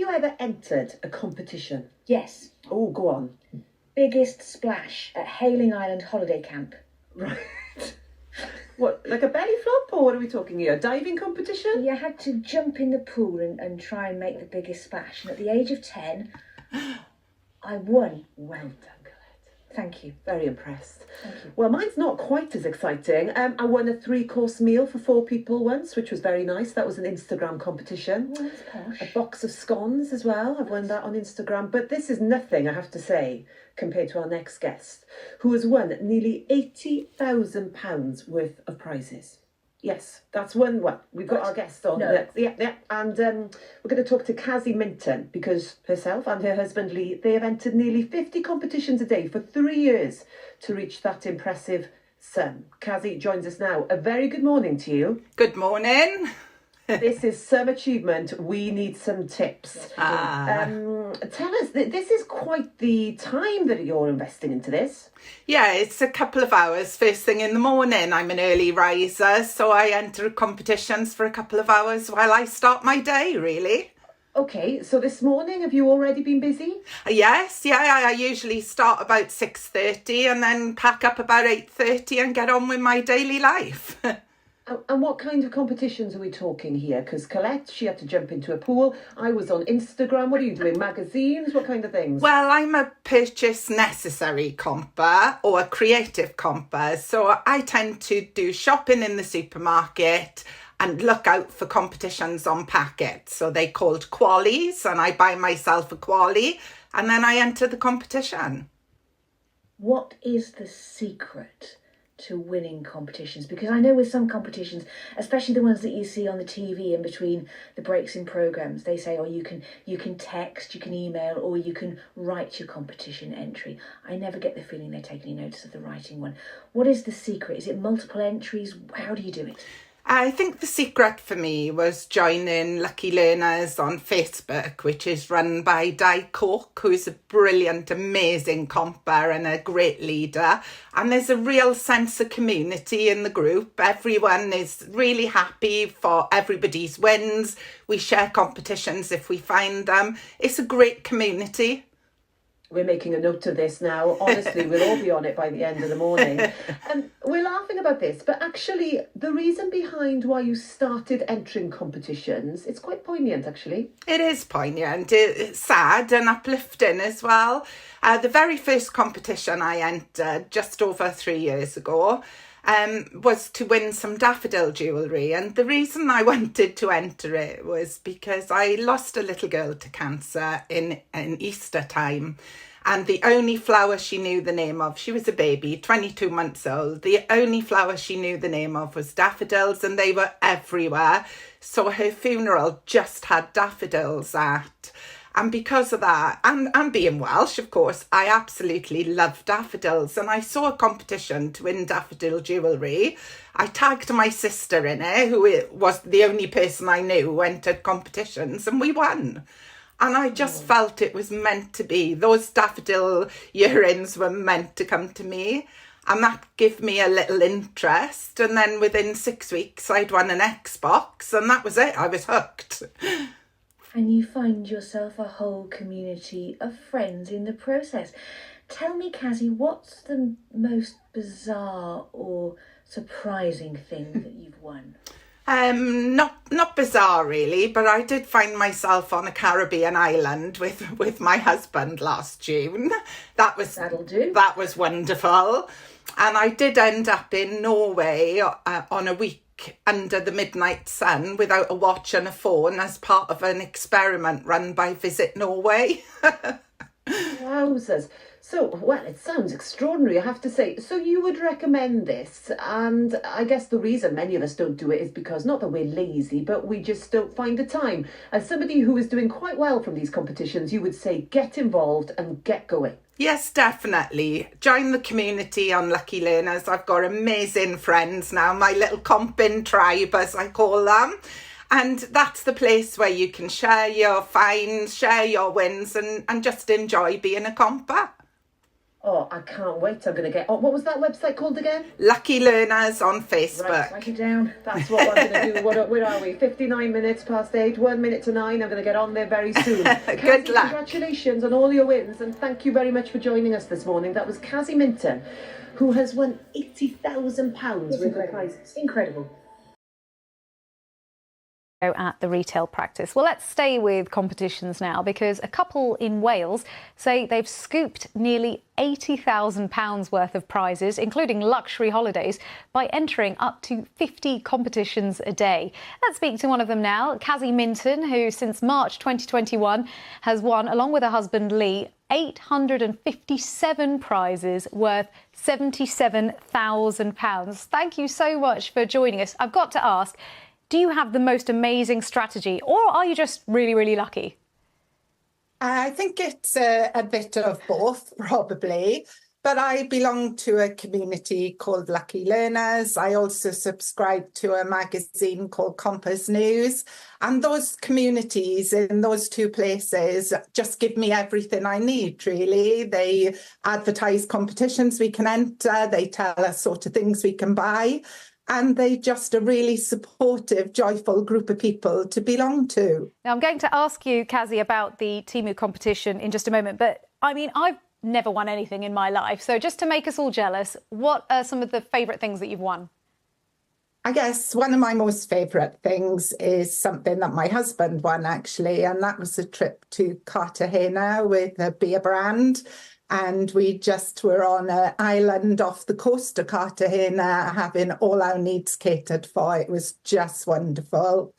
you ever entered a competition? Yes. Oh, go on. Biggest splash at Hailing Island holiday camp. Right. What, like a belly flop, or what are we talking here? A diving competition? You had to jump in the pool and try and make the biggest splash. And at the age of 10, I won. Well done, Colette. Thank you. Very impressed. Thank you. Well, mine's not quite as exciting. I won a 3-course meal for 4 people once, which was very nice. That was an Instagram competition. Well, that's posh. A box of scones as well. I've won that on Instagram. But this is nothing, I have to say, compared to our next guest, who has won nearly £80,000 worth of prizes. Yes, that's one. Well, we've got our guest on. No. Yeah. And we're going to talk to Cassie Minton, because herself and her husband Lee, they have entered nearly 50 competitions a day for 3 years to reach that impressive sum. Cassie joins us now. A very good morning to you. Good morning. This is some achievement. We need some tips. Tell us, this is quite the time that you're investing into this. Yeah, it's a couple of hours first thing in the morning. I'm an early riser, so I enter competitions for a couple of hours while I start my day, really. Okay, so this morning, have you already been busy? Yes, I usually start about 6:30 and then pack up about 8:30 and get on with my daily life. And what kind of competitions are we talking here? Because Colette, she had to jump into a pool. I was on Instagram. What are you doing? Magazines? What kind of things? Well, I'm a purchase necessary comper or a creative comper. So I tend to do shopping in the supermarket and look out for competitions on packets. So they're called qualies, and I buy myself a quali and then I enter the competition. What is the secret to winning competitions? Because I know with some competitions, especially the ones that you see on the TV in between the breaks in programs, they say, oh, you can text, you can email, or you can write your competition entry. I never get the feeling they take any notice of the writing one. What is the secret? Is it multiple entries? How do you do it? I think the secret for me was joining Lucky Learners on Facebook, which is run by Di Cork, who's a brilliant, amazing comper and a great leader. And there's a real sense of community in the group. Everyone is really happy for everybody's wins. We share competitions if we find them. It's a great community. We're making a note of this now. Honestly, we'll all be on it by the end of the morning. We're laughing about this, but actually the reason behind why you started entering competitions, it's quite poignant, actually. It is poignant. It's sad and uplifting as well. The very first competition I entered just over 3 years ago was to win some daffodil jewellery. And the reason I wanted to enter it was because I lost a little girl to cancer in Easter time. And the only flower she knew the name of, she was a baby, 22 months old. The only flower she knew the name of was daffodils, and they were everywhere. So her funeral just had daffodils at. And because of that, and being Welsh, of course, I absolutely love daffodils. And I saw a competition to win daffodil jewellery. I tagged my sister in it, who was the only person I knew who entered competitions, and we won. And I just felt it was meant to be. Those daffodil earrings were meant to come to me. And that gave me a little interest. And then within 6 weeks, I'd won an Xbox. And that was it. I was hooked. And you find yourself a whole community of friends in the process. Tell me, Cassie, what's the most bizarre or surprising thing that you've won? Not bizarre really, but I did find myself on a Caribbean island with my husband last June. That'll do. That was wonderful. And I did end up in Norway on a week under the midnight sun without a watch and a phone as part of an experiment run by Visit Norway. Wowzers. So, well, it sounds extraordinary, I have to say. So you would recommend this, and I guess the reason many of us don't do it is because, not that we're lazy, but we just don't find the time. As somebody who is doing quite well from these competitions, you would say get involved and get going. Yes, definitely. Join the community on Lucky Learners. I've got amazing friends now, my little comping tribe, as I call them. And that's the place where you can share your finds, share your wins, and just enjoy being a comper. Oh, I can't wait. I'm going to get... Oh, what was that website called again? Lucky Learners on Facebook. Right, write it down. That's what I'm going to do. Where are we? 59 minutes past 8, 1 minute to 9. I'm going to get on there very soon. Good luck. Congratulations on all your wins, and thank you very much for joining us this morning. That was Cassie Minton, who has won £80,000 worth of prizes. Incredible. At the retail practice. Well, let's stay with competitions now, because a couple in Wales say they've scooped nearly £80,000 worth of prizes, including luxury holidays, by entering up to 50 competitions a day. Let's speak to one of them now, Cassie Minton, who since March 2021 has won, along with her husband Lee, 857 prizes worth £77,000. Thank you so much for joining us. I've got to ask, do you have the most amazing strategy, or are you just really, really lucky? I think it's a bit of both, probably. But I belong to a community called Lucky Learners. I also subscribe to a magazine called Compass News. And those communities in those two places just give me everything I need, really. They advertise competitions we can enter. They tell us sort of things we can buy. And they're just a really supportive, joyful group of people to belong to. Now, I'm going to ask you, Cassie, about the Temu competition in just a moment. But, I mean, I've never won anything in my life. So just to make us all jealous, what are some of the favourite things that you've won? I guess one of my most favourite things is something that my husband won, actually, and that was a trip to Cartagena with a beer brand. And we just were on an island off the coast of Cartagena, having all our needs catered for. It was just wonderful.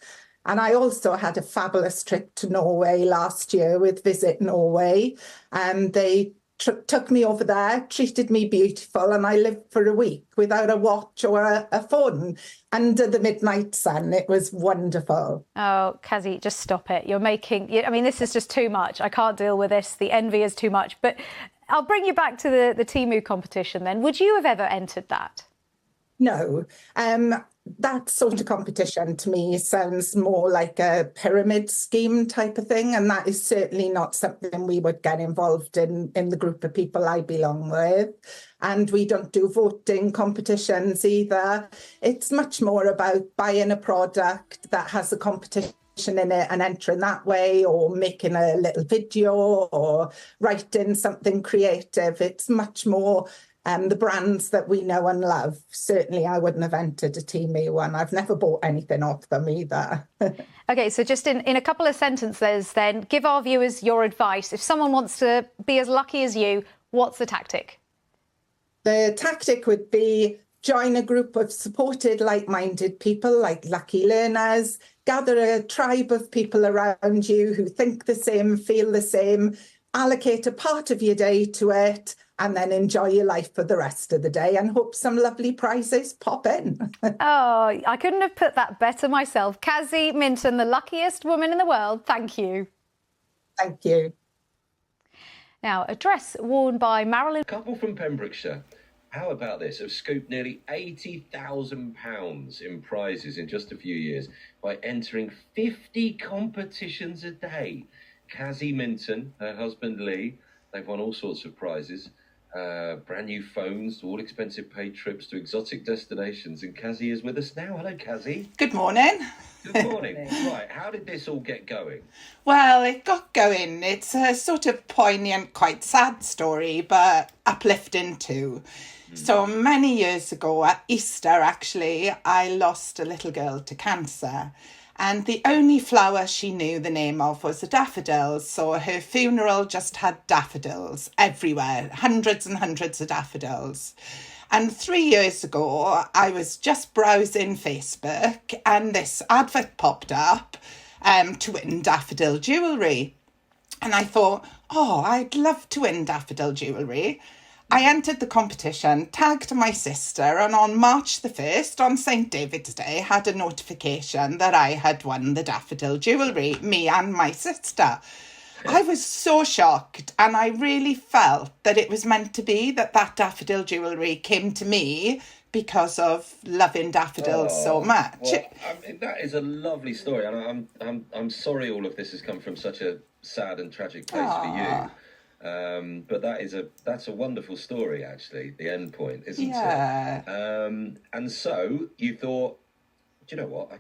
And I also had a fabulous trip to Norway last year with Visit Norway. And they took me over there, treated me beautiful, and I lived for a week without a watch or a phone under the midnight sun. It was wonderful. Oh, Cassie, just stop it. You're making... I mean, this is just too much. I can't deal with this. The envy is too much. But I'll bring you back to the Temu competition then. Would you have ever entered that? No. That sort of competition to me sounds more like a pyramid scheme type of thing, and that is certainly not something we would get involved in the group of people I belong with. And we don't do voting competitions either. It's much more about buying a product that has a competition in it and entering that way, or making a little video or writing something creative. It's much more the brands that we know and love. Certainly I wouldn't have entered a Temu one. I've never bought anything off them either. OK, so just in a couple of sentences then, give our viewers your advice. If someone wants to be as lucky as you, what's the tactic? The tactic would be join a group of supported, like-minded people like Lucky Learners, gather a tribe of people around you who think the same, feel the same, allocate a part of your day to it, and then enjoy your life for the rest of the day and hope some lovely prizes pop in. Oh, I couldn't have put that better myself. Cassie Minton, the luckiest woman in the world. Thank you. Thank you. Now, a dress worn by Marilyn... A couple from Pembrokeshire, how about this, have scooped nearly £80,000 in prizes in just a few years by entering 50 competitions a day. Cassie Minton, her husband Lee, they've won all sorts of prizes. Brand new phones, all expensive paid trips to exotic destinations. And Cassie is with us now. Hello, Cassie. Good morning. Good morning. Right, how did this all get going? Well, it got going. It's a sort of poignant, quite sad story, but uplifting too. So many years ago at Easter, actually, I lost a little girl to cancer. And the only flower she knew the name of was the daffodils. So her funeral just had daffodils everywhere, hundreds and hundreds of daffodils. And 3 years ago, I was just browsing Facebook and this advert popped up to win daffodil jewellery. And I thought, oh, I'd love to win daffodil jewellery. I entered the competition, tagged my sister, and on March the 1st, on St David's Day, had a notification that I had won the daffodil jewellery, me and my sister. I was so shocked, and I really felt that it was meant to be, that daffodil jewellery came to me because of loving daffodils so much. Well, I mean, that is a lovely story, and I'm sorry all of this has come from such a sad and tragic place for you. But that's a wonderful story, actually. The end point, isn't Yeah. it? And so you thought, do you know what?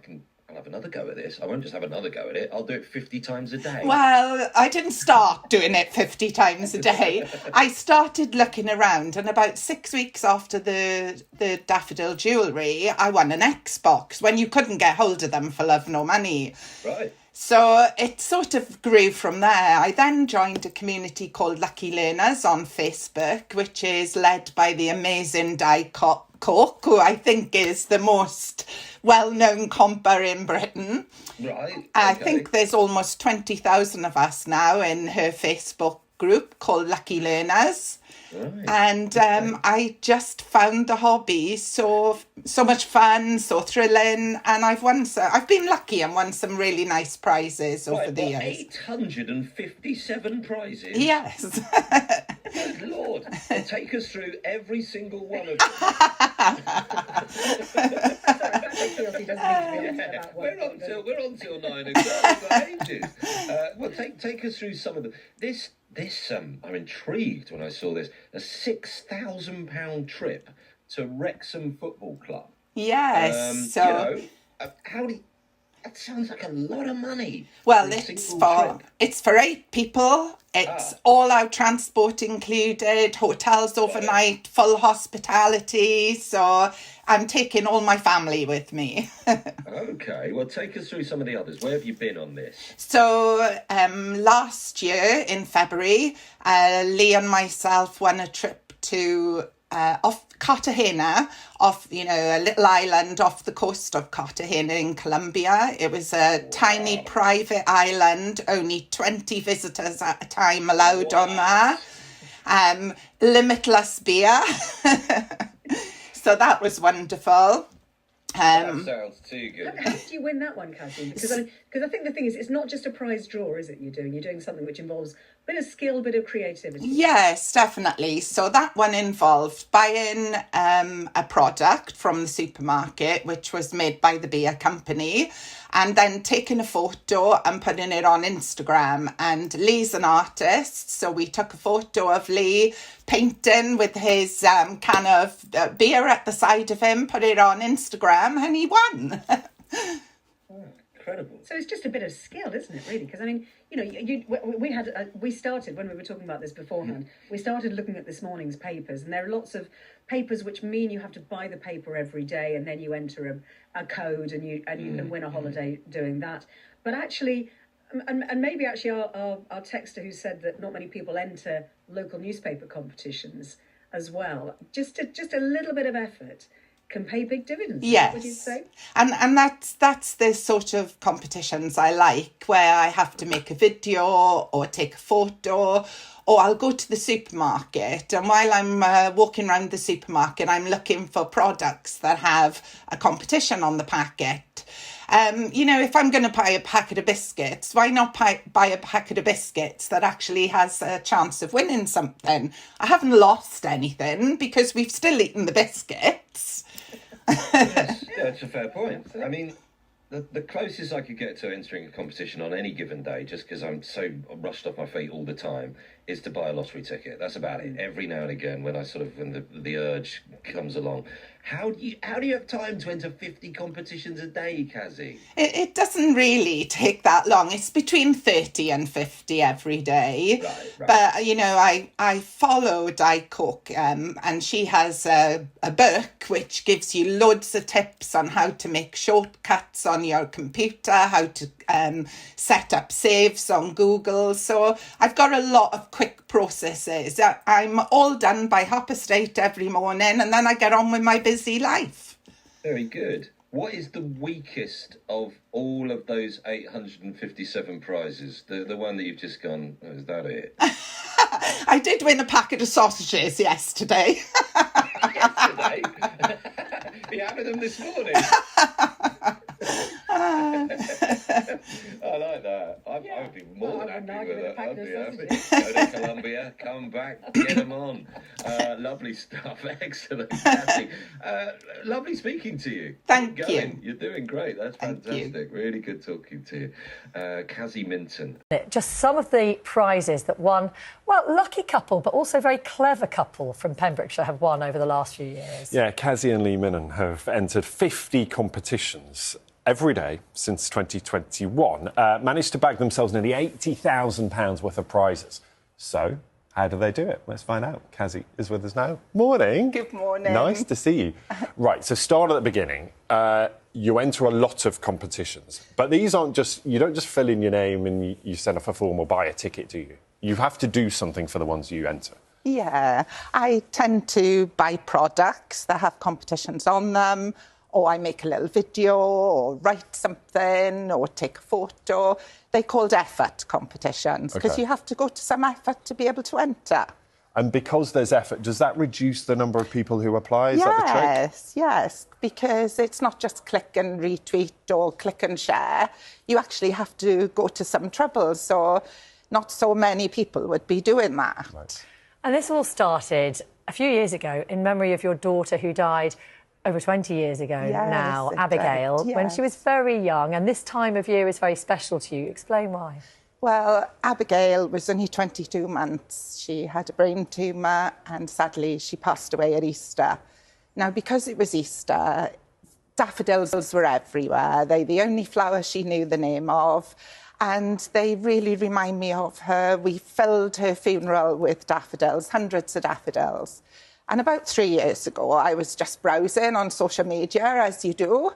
I'll have another go at this. I won't just have another go at it. I'll do it 50 times a day. Well, I didn't start doing it 50 times a day. I started looking around, and about 6 weeks after the daffodil jewellery, I won an Xbox when you couldn't get hold of them for love nor money. Right. So it sort of grew from there. I then joined a community called Lucky Learners on Facebook, which is led by the amazing Di Cook, who I think is the most well-known comper in Britain. Right. Okay. I think there's almost 20,000 of us now in her Facebook group called Lucky Learners. Right. And I just found the hobby so much fun, so thrilling, and I've been lucky and won some really nice prizes over the years. 857 prizes? Yes. Good Lord. Well, take us through every single one of them. We're on till 9 o'clock. We've got ages. Well, take us through some of them. This I'm intrigued when I saw this. A £6,000 trip to Wrexham Football Club. Yes. That sounds like a lot of money. Well, for a it's single trip. for 8 people. It's all out transport included, hotels overnight, full hospitality. So I'm taking all my family with me. Okay, well, take us through some of the others. Where have you been on this? So last year in February, Lee and myself won a trip to off Cartagena, a little island off the coast of Cartagena in Colombia. It was a tiny private island, only 20 visitors at a time allowed on there. Limitless beer. So that was wonderful. That sounds too good. How did you win that one, Cassie? Because I think the thing is, it's not just a prize draw, is it? You're doing something which involves a bit of skill, a bit of creativity. Yes, definitely. So that one involved buying a product from the supermarket, which was made by the beer company, and then taking a photo and putting it on Instagram. And Lee's an artist, so we took a photo of Lee painting with his can of beer at the side of him, put it on Instagram, and he won. Incredible. So it's just a bit of skill, isn't it, really? Because, I mean, we started, when we were talking about this beforehand, we started looking at this morning's papers, and there are lots of papers which mean you have to buy the paper every day, and then you enter a code and you can win a holiday doing that. But actually, and maybe actually our texter who said that not many people enter local newspaper competitions as well, just a little bit of effort can pay big dividends. Yes. Would you say? And that's the sort of competitions I like, where I have to make a video or take a photo, or I'll go to the supermarket, and while I'm walking around the supermarket, I'm looking for products that have a competition on the packet. If I'm going to buy a packet of biscuits, why not buy a packet of biscuits that actually has a chance of winning something? I haven't lost anything because we've still eaten the biscuits. Yes, that's a fair point. I mean, the closest I could get to entering a competition on any given day, just because I'm so rushed off my feet all the time, is to buy a lottery ticket. That's about it. Every now and again, when the urge comes along. How do you have time to enter 50 competitions a day, Kazzy? It doesn't really take that long. It's between 30 and 50 every day. Right. But, I follow Di Cook, and she has a book which gives you loads of tips on how to make shortcuts on your computer, how to set up saves on Google. So I've got a lot of quick processes. I'm all done by 8:30 every morning, and then I get on with my busy life. Very good. What is the weakest of all of those 857 prizes? The one that you've just gone, oh, is that it? I did win a packet of sausages yesterday. Yesterday? You having them this morning? I like that. I'd be more than happy with it. I'd be happy. Go to Colombia, come back, get them on. Lovely stuff. Excellent, Kathy. Lovely speaking to you. Thank Keep you. going. You're doing great. That's fantastic. Really good talking to you. Kazzy Minton. Just some of the prizes that won, well, lucky couple, but also very clever couple from Pembrokeshire have won over the last few years. Yeah, Kazzy and Lee Minnan have entered 50 competitions every day since 2021, managed to bag themselves nearly £80,000 worth of prizes. So, how do they do it? Let's find out. Kazzy is with us now. Morning. Good morning. Nice to see you. Right, so start at the beginning. You enter a lot of competitions, but these aren't just, you don't just fill in your name and you send off a form or buy a ticket, do you? You have to do something for the ones you enter. Yeah, I tend to buy products that have competitions on them, or I make a little video, or write something, or take a photo. They're called effort competitions, because you have to go to some effort to be able to enter. And because there's effort, does that reduce the number of people who apply? Is that the trick? Yes, because it's not just click and retweet or click and share. You actually have to go to some trouble, so not so many people would be doing that. Right. And this all started a few years ago in memory of your daughter who died over 20 years ago now, Abigail, when she was very young. And this time of year is very special to you. Explain why. Well, Abigail was only 22 months. She had a brain tumour and sadly she passed away at Easter. Now, because it was Easter, daffodils were everywhere. They're the only flower she knew the name of. And they really remind me of her. We filled her funeral with daffodils, hundreds of daffodils. And about 3 years ago, I was just browsing on social media, as you do,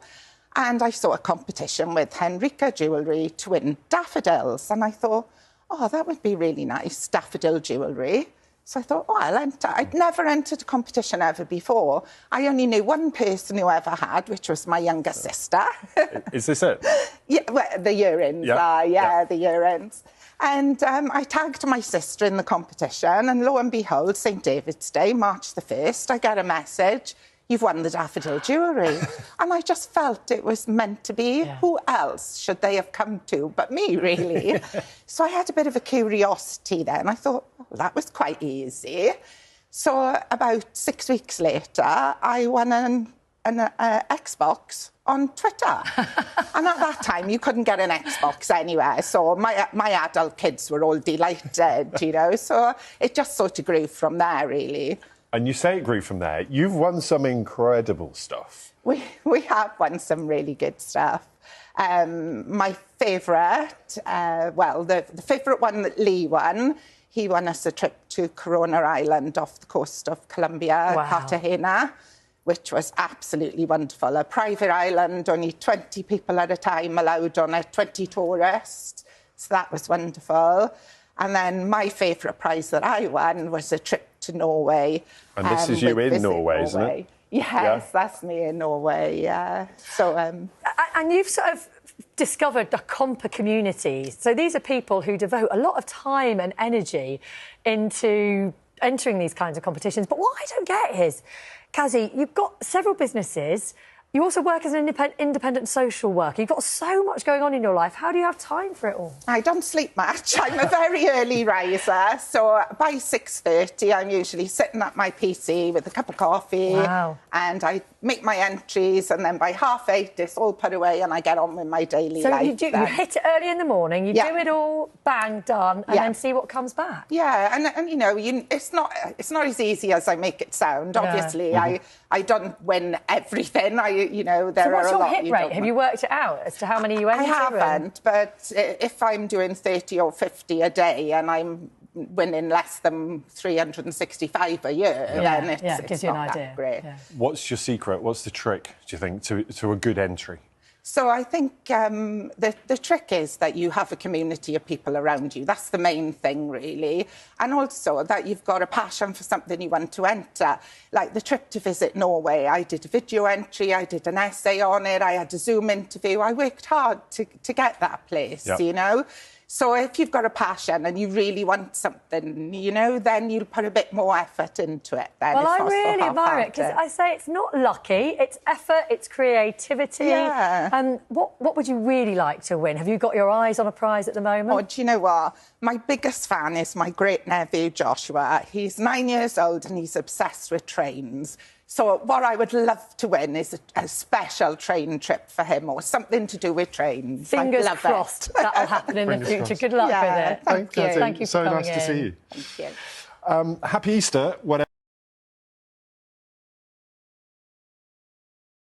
and I saw a competition with Henrika Jewellery to win daffodils. And I thought, oh, that would be really nice, daffodil jewellery. So I thought, oh, I'll enter. I'd never entered a competition ever before. I only knew one person who ever had, which was my younger sister. Is this it? Yeah, well, the earrings the earrings. And I tagged my sister in the competition, and lo and behold, St David's Day, March the 1st, I get a message, you've won the daffodil jewellery. And I just felt it was meant to be. Yeah. Who else should they have come to but me, really? So I had a bit of a curiosity then. I thought, oh, that was quite easy. So about 6 weeks later, I won an Xbox on Twitter. And at that time, you couldn't get an Xbox anywhere. So my adult kids were all delighted, you know. So it just sort of grew from there, really. And you say it grew from there. You've won some incredible stuff. We have won some really good stuff. My favourite, the favourite one that Lee won, he won us a trip to Corona Island off the coast of Colombia, Cartagena, which was absolutely wonderful. A private island, only 20 people at a time allowed on it, 20 tourists. So that was wonderful. And then my favourite prize that I won was a trip to Norway. And this is you in Norway, isn't it? Yes, that's me in Norway, yeah. So, And you've sort of discovered the compa community. So these are people who devote a lot of time and energy into entering these kinds of competitions. But what I don't get is, Kazzy, you've got several businesses. You also work as an independent social worker. You've got so much going on in your life. How do you have time for it all? I don't sleep much. I'm a very early riser. So by 6:30, I'm usually sitting at my PC with a cup of coffee. Wow. And I make my entries. And then by 8:30, it's all put away and I get on with my daily life. So you hit it early in the morning, you do it all, bang, done, and then see what comes back. Yeah, and you know, it's not as easy as I make it sound. Obviously, I don't win everything. There are a lot. So what's your hit rate? Have you worked it out as to how many you enter? I haven't, but if I'm doing 30 or 50 a day and I'm winning less than 365 a year, then it gives you an idea. That great. Yeah. What's your secret? What's the trick, do you think, to a good entry? So I think the trick is that you have a community of people around you. That's the main thing, really. And also that you've got a passion for something you want to enter. Like the trip to visit Norway, I did a video entry, I did an essay on it, I had a Zoom interview. I worked hard to get that place, you know. So if you've got a passion and you really want something, you know, then you'll put a bit more effort into it. Then Well, it's I not so really admire it because half-hearted. I say it's not lucky, it's effort, it's creativity. Yeah. And what would you really like to win? Have you got your eyes on a prize at the moment? Oh, do you know what? My biggest fan is my great nephew Joshua. He's 9 years old and he's obsessed with trains. So what I would love to win is a special train trip for him or something to do with trains. Fingers I'd love crossed it. that'll happen in the Fingers future. crossed. Good luck Yeah, with it. thank you. Thank you for So coming nice to see you. Thank you. Happy Easter. Whatever.